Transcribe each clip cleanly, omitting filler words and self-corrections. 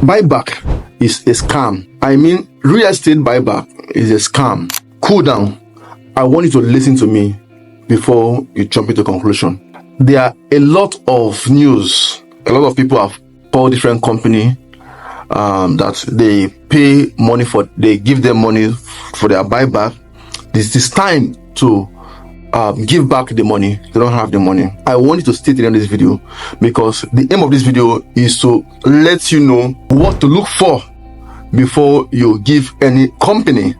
Buyback is a scam. I mean, real estate buyback is a scam. Cool down. I want you to listen to me before you jump into conclusion. There are a lot of news. A lot of people have called different company that they pay money for. They give them money for their buyback. This is time to give back the money. They don't have the money. I want you to stay till the end of this video, because the aim of this video is to let you know what to look for before you give any company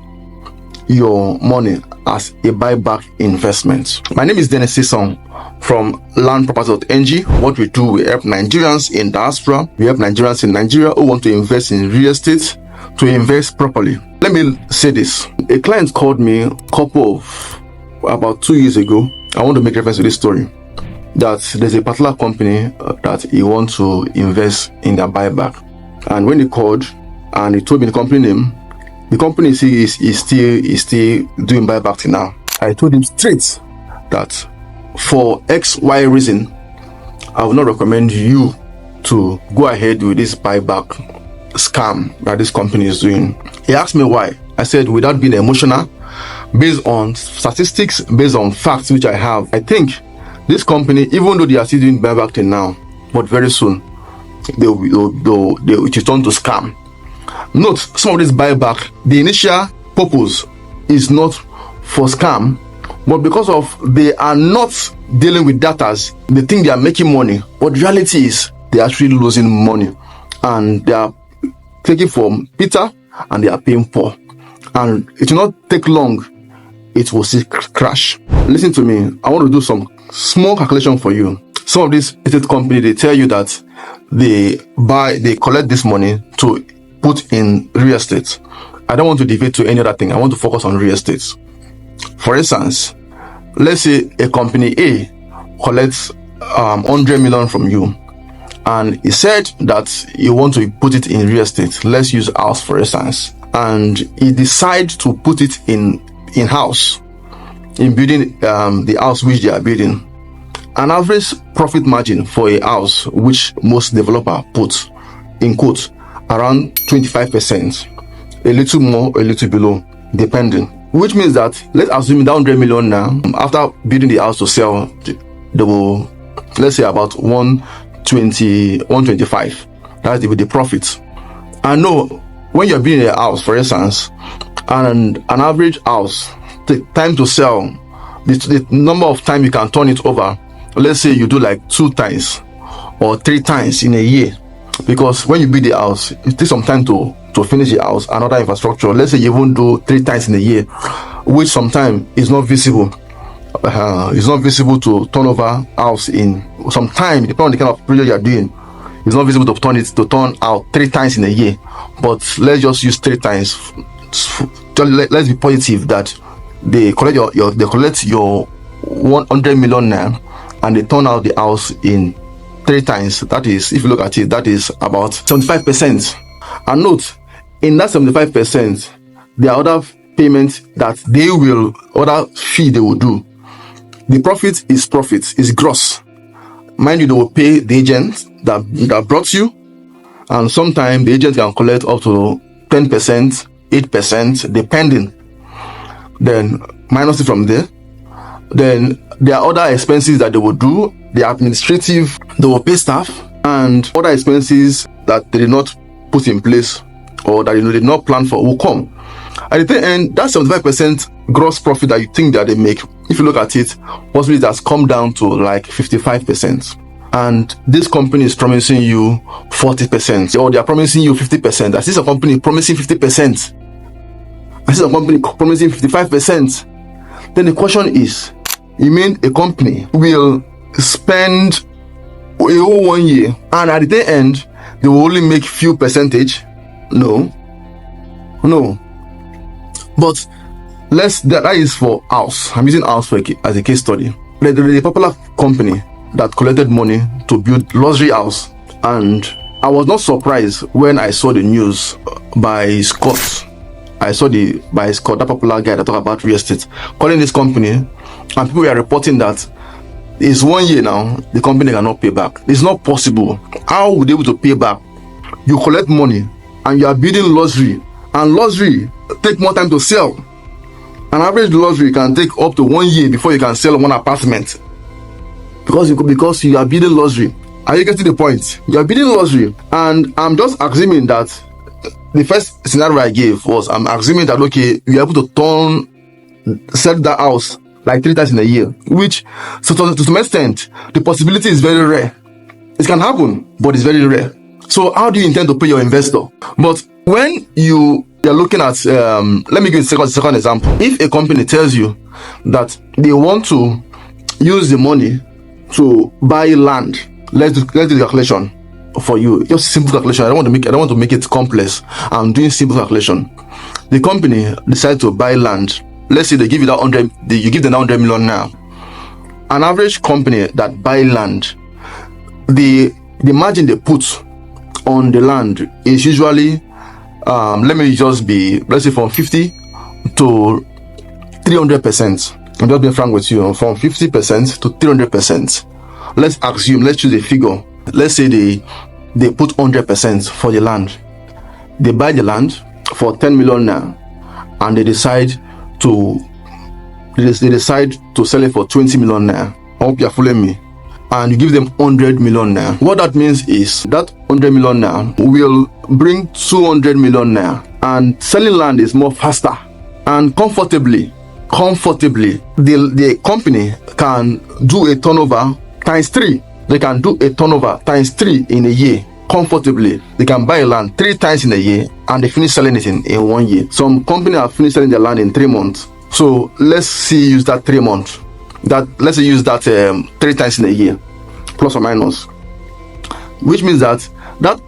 your money as a buyback investment. My name is Dennis Isong from landproperty.ng. What we do, we help Nigerians in diaspora. We help Nigerians in Nigeria who want to invest in real estate to invest properly. Let me say this. A client called me about 2 years ago. I want to make reference to this story, that there's a particular company that he wants to invest in their buyback. And when he called and he told me the company name, the company is still doing buyback till now. I told him straight that for XY reason, I would not recommend you to go ahead with this buyback scam that this company is doing. He asked me why. I said, without being emotional, based on statistics, based on facts which I have, I think this company, even though they are still doing buyback till now, but very soon it will turn to scam. Note, some of this buyback, the initial purpose is not for scam, but because of they are not dealing with data, they think they are making money, but the reality is they are actually losing money, and they are taking from Peter and they are paying Paul, and it will not take long, it will still crash. Listen to me, I want to do some small calculation for you. Some of these estate company, they tell you that they collect this money to put in real estate. I don't want to deviate to any other thing. I want to focus on real estate. For instance, let's say a company A collects 100 million from you, and he said that you want to put it in real estate. Let's use house for instance, and he decides to put it in house, in building the house which they are building. An average profit margin for a house, which most developer put in quotes, around 25%, a little more, a little below, depending. Which means that, let's assume that 100 million now, after building the house to sell, they will, let's say about 120, 125. That's the profit. I know when you're building a house, for instance, and an average house, the time to sell, the number of time you can turn it over, let's say you do like 2 times or 3 times in a year. Because when you build the house, it takes some time to finish the house and other infrastructure. Let's say you even do 3 times in a year, which sometimes is not visible. It's not visible to turn over house in some time, depending on the kind of project you are doing. It's not visible to turn out 3 times in a year. But let's just use 3 times. Let's be positive that they collect your 100 million now, and they turn out the house in 3 times. That is, if you look at it, that is about 75%. And note, in that 75%, there are other payments that they will, other fee they will do. The profit is gross. Mind you, they will pay the agent that brought you, and sometimes the agent can collect up to 10%, 8%, depending. Then minus it from there. Then there are other expenses that they will do. The administrative, they will pay staff, and other expenses that they did not put in place or that they did not plan for will come. At the end, that 75% gross profit that you think that they make, if you look at it, possibly it has come down to like 55%. And this company is promising you 40%, or they are promising you 50%. I see some company promising 50%. I see some company promising 55%. Then the question is, you mean a company will spend a whole 1 year and at the end they will only make few percentage? No. But that is for house. I'm using house as a case study. There is a popular company that collected money to build luxury house, and I was not surprised when I saw the news by Scott. That popular guy that talk about real estate, calling this company, and people were reporting that it's 1 year now, the company cannot pay back. It's not possible. How would they be able to pay back you collect money and you are building luxury, and luxury take more time to sell. An average luxury can take up to 1 year before you can sell one apartment, because you are building luxury. Are you getting the point? You are building luxury, and I'm just assuming that the first scenario I gave was, I'm assuming that, okay, you're able to sell that house like 3 times in a year, which, so to some extent, the possibility is very rare. It can happen, but it's very rare. So how do you intend to pay your investor? But when you're looking at, let me give you a second example. If a company tells you that they want to use the money to buy land, let's do the calculation for you. Just simple calculation. I don't want to make it complex. I'm doing simple calculation. The company decides to buy land. Let's say they give you that 100. You give them 100 million now. An average company that buy land, the margin they put on the land is usually, let's say from 50 to 300%. I'm just being frank with you, from 50% to 300%. Let's choose a figure. Let's say they put 100% for the land. They buy the land for 10 million now, and they decide to sell it for 20 million now. I hope you're following me. And you give them 100 million now. What that means is that 100 million now will bring 200 million now. And selling land is more faster and comfortably. The company can do a turnover times 3. They can do a turnover times 3 in a year comfortably. They can buy land 3 times in a year, and they finish selling it in 1 year. Some companies have finished selling their land in 3 months. So let's use that 3 months. Let's use that 3 times in a year, plus or minus. Which means that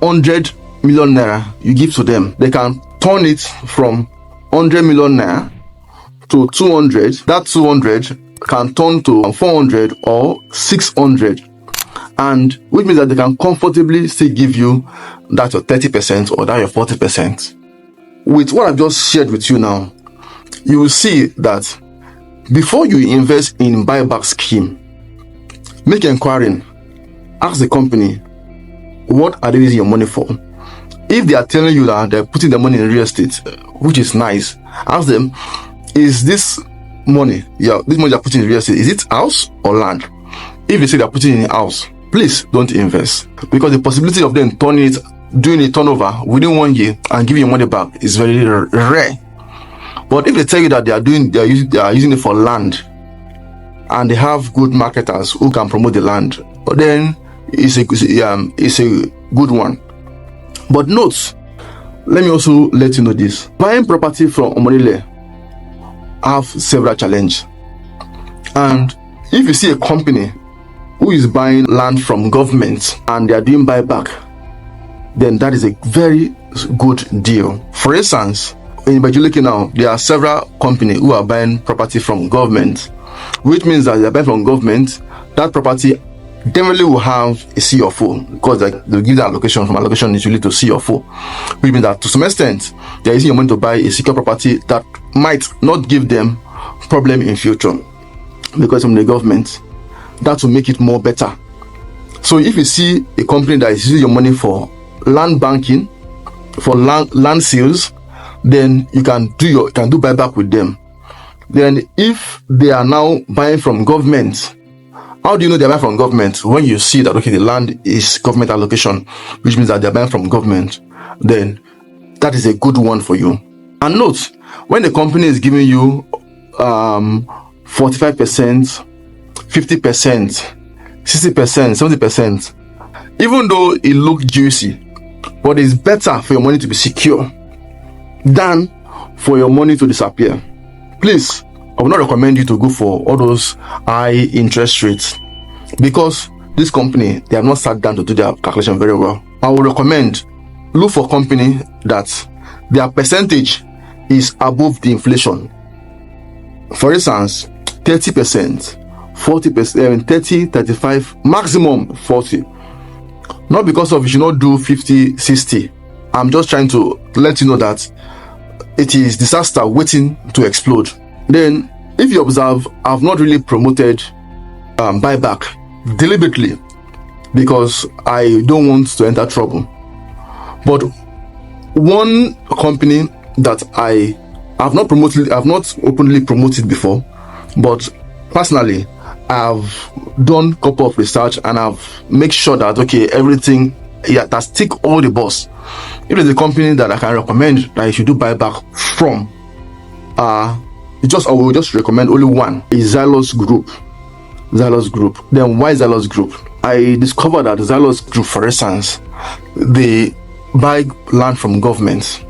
100 million naira you give to them, they can turn it from 100 million naira to 200. That 200 can turn to 400 or 600, and which means that they can comfortably still give you that your 30% or that your 40%. With what I've just shared with you now, you will see that before you invest in buyback scheme, make inquiring. Ask the company, what are they using your money for? If they are telling you that they're putting the money in real estate, which is nice, ask them, is this money you're putting in real estate, is it house or land? If they say they're putting it in house, please don't invest, because the possibility of them doing a turnover within 1 year and giving you money back is very rare. But if they tell you that they are using it for land, and they have good marketers who can promote the land, then it's a good one. But note, let me also let you know this: buying property from Omonile have several challenges. And if you see a company who is buying land from government and they are doing buyback, then that is a very good deal. For instance, in Bajuliki now, there are several companies who are buying property from government, which means that they are buying from government. That property definitely will have a CFO, because they'll give that allocation from allocation usually to CFO, which means that to some extent they are using your money to buy a secure property that might not give them problem in future because from the government. That will make it more better. So if you see a company that is using your money for land banking, for land sales, then you can do buyback with them. Then if they are now buying from government, how do you know they're buying from government? When you see that, okay, the land is government allocation, which means that they're buying from government, then that is a good one for you. And note, when the company is giving you 45%, 50%, 60%, 70%, even though it looks juicy, but it's better for your money to be secure than for your money to disappear. Please, I would not recommend you to go for all those high interest rates, because this company, they have not sat down to do their calculation very well. I would recommend look for a company that their percentage is above the inflation. For instance, 30%, 40%, 30, 35, maximum 40. Not because of you should not do 50, 60. I'm just trying to let you know that it is disaster waiting to explode. Then, if you observe, I've not really promoted buyback deliberately because I don't want to enter trouble. But one company that I have not openly promoted before, but personally I've done a couple of research and I've made sure that okay, everything that's tick all the box. If there's a company that I can recommend that you should do buyback from, I will just recommend only one, is Xylos Group. Then why Xylos Group? I discovered that Xylos Group, for instance, they buy land from governments.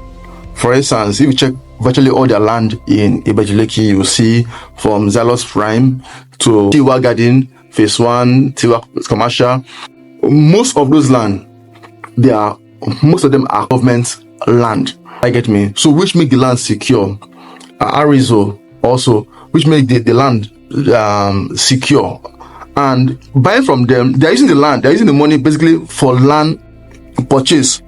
For instance, if you check virtually all their land in Ibejileki, you see from Xylos Prime to Tiwa Garden, Phase 1, Tiwa Commercial. Most of those land, most of them are government land. I get me. So which make the land secure. Arizo also, which make the land secure. And buying from them, they're using the land, they're using the money basically for land purchase.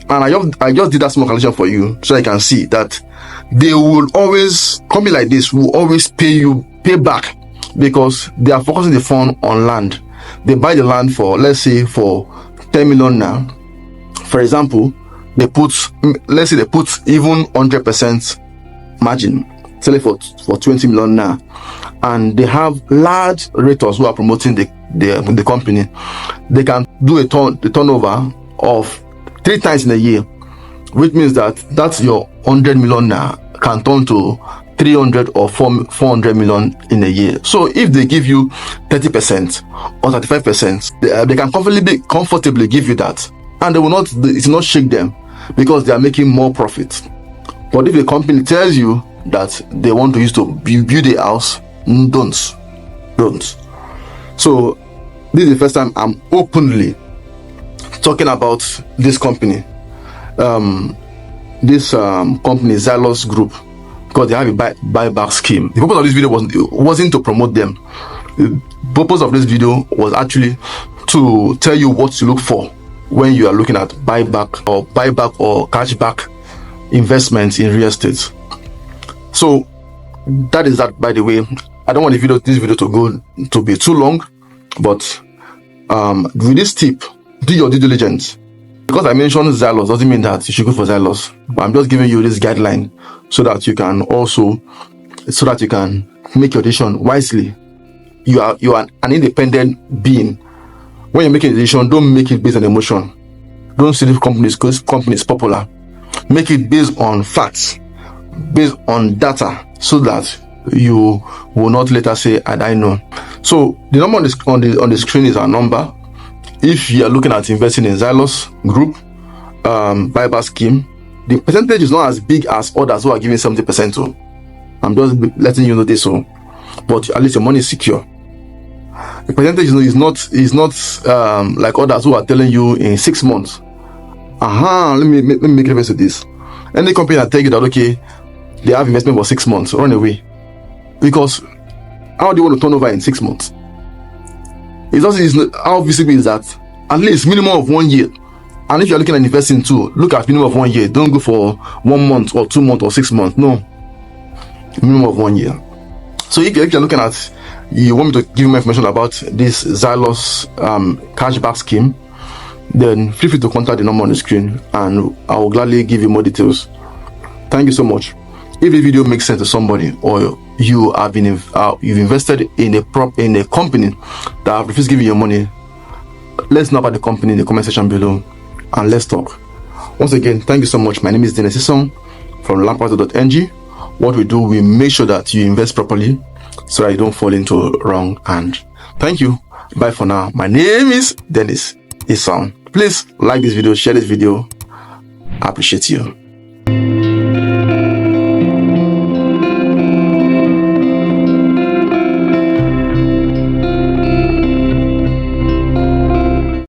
And I just did that small calculation for you so you can see that they will always, company like this will always pay back, because they are focusing the fund on land. They buy the land for, let's say, for 10 million now. For example, let's say they put even 100% margin, sell it for 20 million now. And they have large realtors who are promoting the company. They can do the turnover of 3 times in a year, which means that's your 100 million now can turn to 300 or 400 million in a year. So if they give you 30% or 35%, they can comfortably give you that, and it will not shake them, because they are making more profit. But if the company tells you that they want to use to build a house, don't. So this is the first time I'm openly talking about this company. This company, Xylos Group, because they have a buyback scheme. The purpose of this video wasn't to promote them. The purpose of this video was actually to tell you what to look for when you are looking at buyback or cashback investments in real estate. So that is that. By the way, I don't want this video to be too long, but with this tip, do your due diligence. Because I mentioned Xylos doesn't mean that you should go for Xylos, but I'm just giving you this guideline so that you can make your decision wisely. You are an independent being. When you're making a decision, don't make it based on emotion. Don't see the companies because company is popular. Make it based on facts, based on data, so that you will not later say, I know. So the number on the screen is our number. If you are looking at investing in Xylos Group buyback scheme, the percentage is not as big as others who are giving 70% to. I'm just letting you know this, but at least your money is secure. The percentage is not like others who are telling you in 6 months. Let me make reference to this. Any company that tell you that okay, they have investment for 6 months, run away, because how do you want to turn over in 6 months? How visible is that? At least minimum of 1 year. And if you're looking at investing too, look at minimum of 1 year. Don't go for 1 month or 2 months or 6 months. No, minimum of 1 year. So if you're looking at, you want me to give you more information about this Xylos cashback scheme, then feel free to contact the number on the screen and I will gladly give you more details. Thank you so much. If the video makes sense to somebody, or you've invested in a company that have refused giving you money, let's know about the company in the comment section below and let's talk. Once again, thank you so much. My name is Dennis Isong from lamparto.ng. What we do, we make sure that you invest properly so that you don't fall into wrong hand. Thank you. Bye for now. My name is Dennis Isong. Please like this video, share this video. I appreciate you.